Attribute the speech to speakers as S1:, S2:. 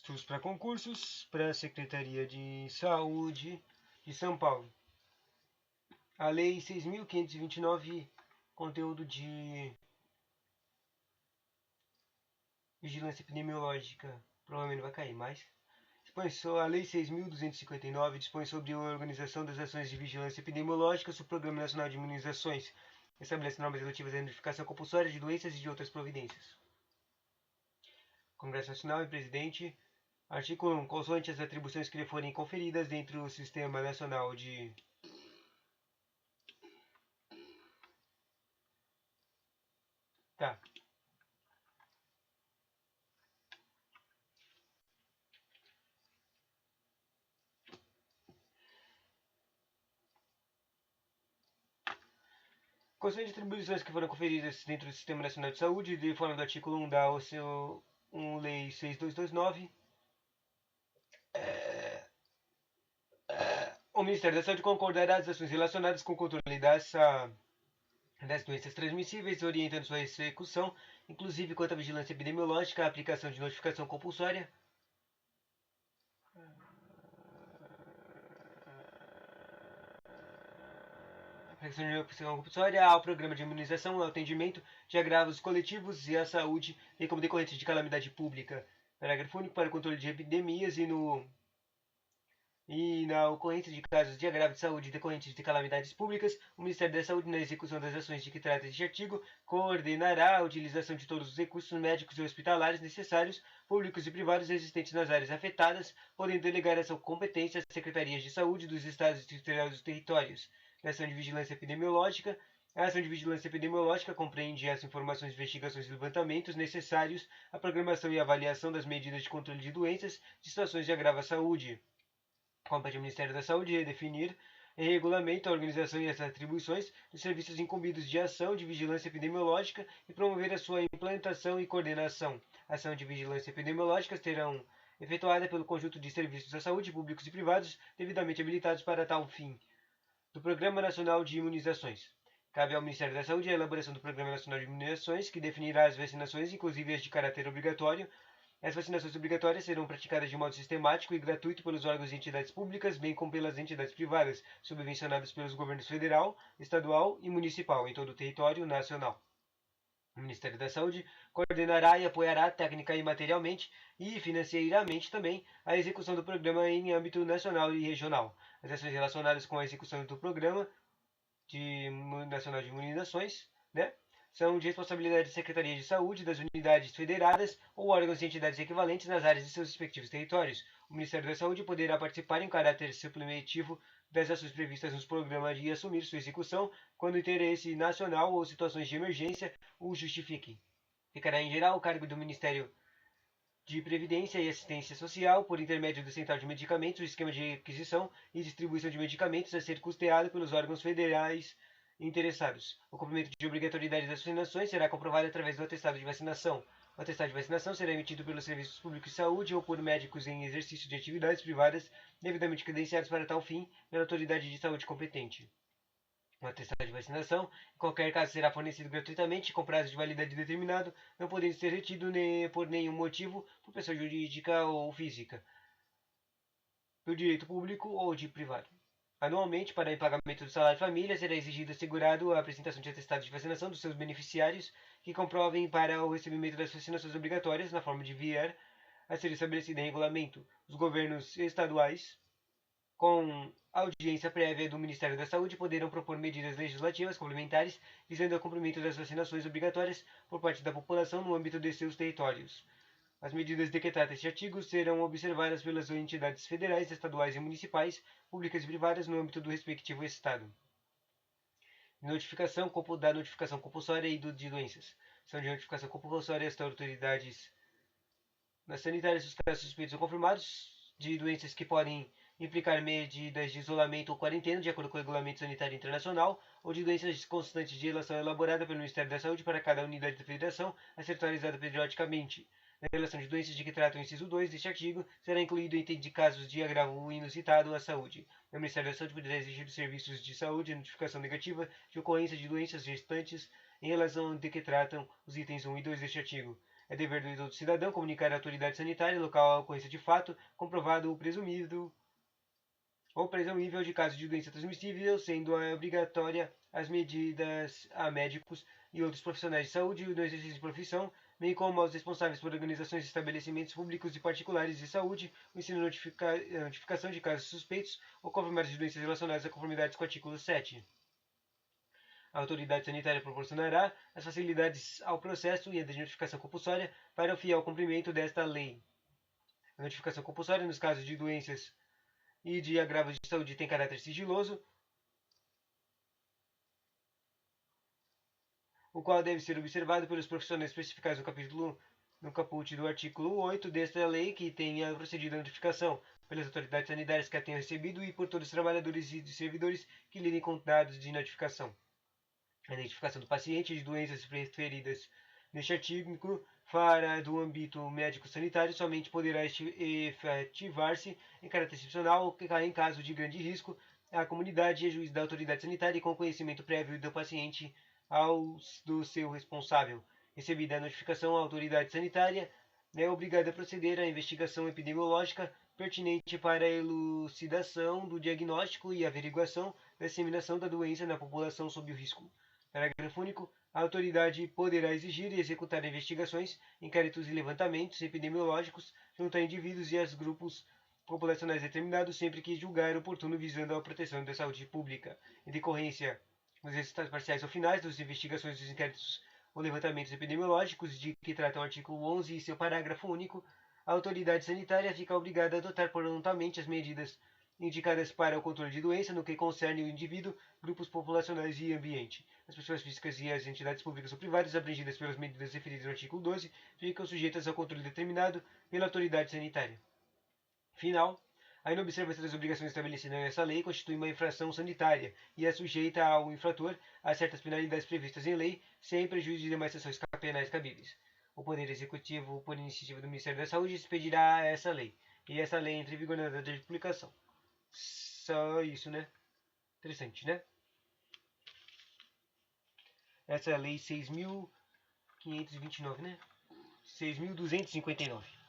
S1: Estudos para concursos para a Secretaria de Saúde de São Paulo. A Lei 6.529, conteúdo de vigilância epidemiológica, provavelmente vai cair, mas a Lei 6.259 dispõe sobre a organização das ações de vigilância epidemiológica sobre o Programa Nacional de Imunizações. Estabelece normas relativas à identificação compulsória de doenças e de outras providências. Congresso Nacional e Presidente. Artigo 1. Consoante as atribuições que lhe forem conferidas dentro do Sistema Nacional de Consoante as atribuições que foram conferidas dentro do Sistema Nacional de Saúde, de forma do artigo 1 da Lei 6229, o Ministério da Saúde concordará as ações relacionadas com o controle das doenças transmissíveis, orientando sua execução, inclusive quanto à vigilância epidemiológica, a aplicação de notificação compulsória, ao programa de imunização, ao atendimento de agravos coletivos e à saúde, bem como decorrentes de calamidade pública. Parágrafo único. Para o controle de epidemias e na ocorrência de casos de agravo de saúde decorrentes de calamidades públicas, o Ministério da Saúde, na execução das ações de que trata este artigo, coordenará a utilização de todos os recursos médicos e hospitalares necessários, públicos e privados existentes nas áreas afetadas, podendo delegar essa competência às secretarias de saúde dos estados e dos territórios. Na ação de vigilância epidemiológica, a ação de vigilância epidemiológica compreende as informações, investigações e levantamentos necessários à programação e avaliação das medidas de controle de doenças, de situações de agravo à saúde. Compete ao Ministério da Saúde redefinir em regulamento a organização e as atribuições dos serviços incumbidos de ação de vigilância epidemiológica e promover a sua implantação e coordenação. A ação de vigilância epidemiológica serão efetuada pelo conjunto de serviços da saúde, públicos e privados, devidamente habilitados para tal fim. Do Programa Nacional de Imunizações. Cabe ao Ministério da Saúde a elaboração do Programa Nacional de Imunizações, que definirá as vacinações, inclusive as de caráter obrigatório. As vacinações obrigatórias serão praticadas de modo sistemático e gratuito pelos órgãos e entidades públicas, bem como pelas entidades privadas, subvencionadas pelos governos federal, estadual e municipal, em todo o território nacional. O Ministério da Saúde coordenará e apoiará técnica e materialmente e financeiramente também a execução do programa em âmbito nacional e regional. As ações relacionadas com a execução do Programa Nacional de Imunizações, são de responsabilidade da Secretaria de Saúde, das unidades federadas ou órgãos e entidades equivalentes nas áreas de seus respectivos territórios. O Ministério da Saúde poderá participar em caráter suplementivo das ações previstas nos programas e assumir sua execução quando o interesse nacional ou situações de emergência o justifiquem. Ficará em geral o cargo do Ministério de Previdência e Assistência Social, por intermédio do Central de Medicamentos, o esquema de aquisição e distribuição de medicamentos a ser custeado pelos órgãos federais interessados. O cumprimento de obrigatoriedade das vacinações será comprovado através do atestado de vacinação. O atestado de vacinação será emitido pelos serviços públicos de saúde ou por médicos em exercício de atividades privadas devidamente credenciados para tal fim pela autoridade de saúde competente. O atestado de vacinação, em qualquer caso, será fornecido gratuitamente, com prazo de validade determinado, não podendo ser retido por nenhum motivo por pessoa jurídica ou física, do direito público ou de privado. Anualmente, para o pagamento do salário de família, será exigido assegurado a apresentação de atestado de vacinação dos seus beneficiários que comprovem para o recebimento das vacinações obrigatórias na forma de vier a ser estabelecida em regulamento. Os governos estaduais, com audiência prévia do Ministério da Saúde, poderão propor medidas legislativas complementares visando ao cumprimento das vacinações obrigatórias por parte da população no âmbito de seus territórios. As medidas de que trata este artigo serão observadas pelas entidades federais, estaduais e municipais, públicas e privadas, no âmbito do respectivo Estado. Notificação compulsória e de doenças. São de notificação compulsória das autoridades sanitárias os casos suspeitos ou confirmados de doenças que podem implicar medidas de isolamento ou quarentena, de acordo com o Regulamento Sanitário Internacional, ou de doenças constantes de relação elaborada pelo Ministério da Saúde para cada unidade da Federação, a ser atualizada periodicamente. Na relação de doenças de que trata o inciso 2 deste artigo, será incluído item de casos de agravo inusitado à saúde. O Ministério da Saúde poderá exigir dos serviços de saúde a notificação negativa de ocorrência de doenças gestantes em relação de que tratam os itens 1 e 2 deste artigo. É dever do todo cidadão comunicar à autoridade sanitária local a ocorrência de fato, comprovado ou presumível de caso de doença transmissível, sendo obrigatória as medidas a médicos e outros profissionais de saúde no exercício de profissão, bem como aos responsáveis por organizações e estabelecimentos públicos e particulares de saúde, o ensino e notificação de casos suspeitos ou confirmados de doenças relacionadas a conformidades com o artigo 7. A autoridade sanitária proporcionará as facilidades ao processo e a notificação compulsória para o fiel cumprimento desta lei. A notificação compulsória nos casos de doenças e de agravos de saúde tem caráter sigiloso, o qual deve ser observado pelos profissionais especificados no caput do artigo 8 desta lei que tenha procedido à notificação, pelas autoridades sanitárias que a tenham recebido e por todos os trabalhadores e servidores que lidem com dados de notificação. A identificação do paciente de doenças referidas neste artigo fora do âmbito médico-sanitário somente poderá efetivar-se em caráter excepcional em caso de grande risco à comunidade e a juízo da autoridade sanitária e com conhecimento prévio do paciente do seu responsável. Recebida a notificação, a autoridade sanitária é obrigada a proceder à investigação epidemiológica pertinente para a elucidação do diagnóstico e averiguação da disseminação da doença na população sob o risco. Parágrafo único. A autoridade poderá exigir e executar investigações, inquéritos e levantamentos epidemiológicos junto a indivíduos e a grupos populacionais determinados sempre que julgar oportuno visando a proteção da saúde pública. Em decorrência dos resultados parciais ou finais das investigações dos inquéritos ou levantamentos epidemiológicos de que trata o artigo 11 e seu parágrafo único, a autoridade sanitária fica obrigada a adotar prontamente as medidas indicadas para o controle de doença no que concerne o indivíduo, grupos populacionais e ambiente. As pessoas físicas e as entidades públicas ou privadas abrangidas pelas medidas referidas no artigo 12 ficam sujeitas ao controle determinado pela autoridade sanitária. Final. A inobservância das obrigações estabelecidas nessa lei constitui uma infração sanitária e é sujeita ao infrator a certas penalidades previstas em lei, sem prejuízo de demais sanções penais cabíveis. O Poder Executivo, por iniciativa do Ministério da Saúde, expedirá essa lei, e essa lei entra em vigor na data de publicação. Só isso, né? Interessante, né? Essa é a lei 6.529, né? 6.259.